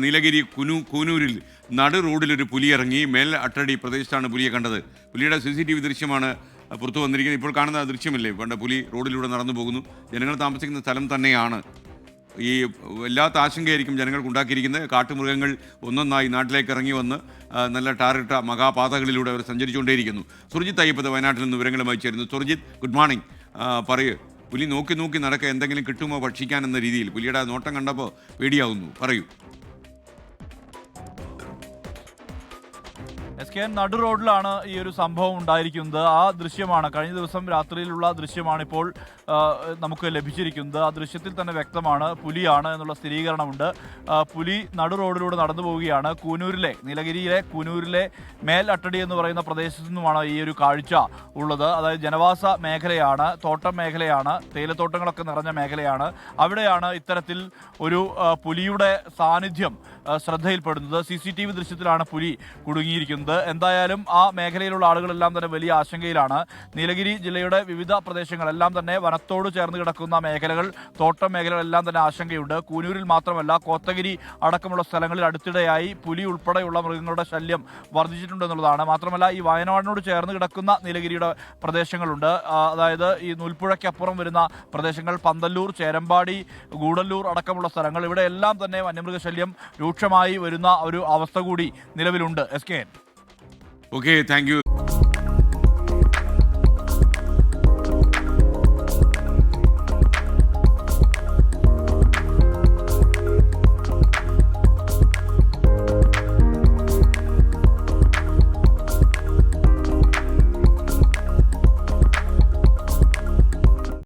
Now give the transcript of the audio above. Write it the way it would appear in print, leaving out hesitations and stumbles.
നീലഗിരി കൂനൂരിൽ നടു റോഡിലൊരു പുലി ഇറങ്ങി. മേൽ അട്ടടി പ്രദേശത്താണ് പുലിയെ കണ്ടത്. പുലിയുടെ CCTV ദൃശ്യമാണ് പുറത്തു വന്നിരിക്കുന്നത്. ഇപ്പോൾ കാണുന്ന ദൃശ്യമില്ലേ, പണ്ട് പുലി റോഡിലൂടെ നടന്നു പോകുന്നു. ജനങ്ങൾ താമസിക്കുന്ന സ്ഥലം തന്നെയാണ്. ഈ വല്ലാത്ത ആശങ്കയായിരിക്കും ജനങ്ങൾക്ക് ഉണ്ടാക്കിയിരിക്കുന്നത്. കാട്ടുമൃഗങ്ങൾ ഒന്നൊന്നായി നാട്ടിലേക്ക് ഇറങ്ങി വന്ന് നല്ല ടാറിട്ട മഹാപാതകളിലൂടെ അവർ സഞ്ചരിച്ചുകൊണ്ടേയിരിക്കുന്നു. സുർജിത്ത് അയ്യപ്പത് വയനാട്ടിൽ നിന്ന് വിവരങ്ങളുമായി ചേരുന്നു. Surjit, good morning. പറയൂ, പുലി നോക്കി നോക്കി നടക്കുക, എന്തെങ്കിലും കിട്ടുമോ ഭക്ഷിക്കാൻ എന്ന രീതിയിൽ? പുലിയുടെ നോട്ടം കണ്ടപ്പോൾ പേടിയാവുന്നു, പറയൂ. SKN നടു റോഡിലാണ് ഈ ഒരു സംഭവം ഉണ്ടായിരിക്കുന്നത്. ആ ദൃശ്യമാണ്, കഴിഞ്ഞ ദിവസം രാത്രിയിലുള്ള ദൃശ്യമാണ് ഇപ്പോൾ നമുക്ക് ലഭിച്ചിരിക്കുന്നത്. ആ ദൃശ്യത്തിൽ തന്നെ വ്യക്തമാണ് പുലിയാണ് എന്നുള്ള സ്ഥിരീകരണമുണ്ട്. പുലി നടു റോഡിലൂടെ നടന്നു പോവുകയാണ്. നീലഗിരിയിലെ കൂനൂരിലെ മേൽ അട്ടടി എന്ന് പറയുന്ന പ്രദേശത്തു നിന്നുമാണ് ഈ ഒരു കാഴ്ച ഉള്ളത്. അതായത് ജനവാസ മേഖലയാണ്, തോട്ടം മേഖലയാണ്, തേയിലത്തോട്ടങ്ങളൊക്കെ നിറഞ്ഞ മേഖലയാണ്. അവിടെയാണ് ഇത്തരത്തിൽ ഒരു പുലിയുടെ സാന്നിധ്യം ശ്രദ്ധയിൽപ്പെടുന്നത്. CCTV ദൃശ്യത്തിലാണ് പുലി കുടുങ്ങിയിരിക്കുന്നത്. എന്തായാലും ആ മേഖലയിലുള്ള ആളുകളെല്ലാം തന്നെ വലിയ ആശങ്കയിലാണ്. നീലഗിരി ജില്ലയുടെ വിവിധ പ്രദേശങ്ങളെല്ലാം തന്നെ വനത്തോട് ചേർന്ന് കിടക്കുന്ന മേഖലകൾ, തോട്ടം മേഖലകളെല്ലാം തന്നെ ആശങ്കയുണ്ട്. കൂനൂരിൽ മാത്രമല്ല, കോത്തഗിരി അടക്കമുള്ള സ്ഥലങ്ങളിൽ അടുത്തിടെയായി പുലി ഉൾപ്പെടെയുള്ള മൃഗങ്ങളുടെ ശല്യം വർദ്ധിച്ചിട്ടുണ്ടെന്നുള്ളതാണ്. മാത്രമല്ല, ഈ വയനാടിനോട് ചേർന്ന് കിടക്കുന്ന നീലഗിരിയുടെ പ്രദേശങ്ങളുണ്ട്. അതായത് ഈ നൂൽപ്പുഴയ്ക്കപ്പുറം വരുന്ന പ്രദേശങ്ങൾ, പന്തല്ലൂർ, ചേരമ്പാടി, ഗൂഡല്ലൂർ അടക്കമുള്ള സ്ഥലങ്ങൾ, ഇവിടെ എല്ലാം തന്നെ വന്യമൃഗശല്യം രൂക്ഷമായി വരുന്ന ഒരു അവസ്ഥ കൂടി നിലവിലുണ്ട്. SKN. Okay, thank you.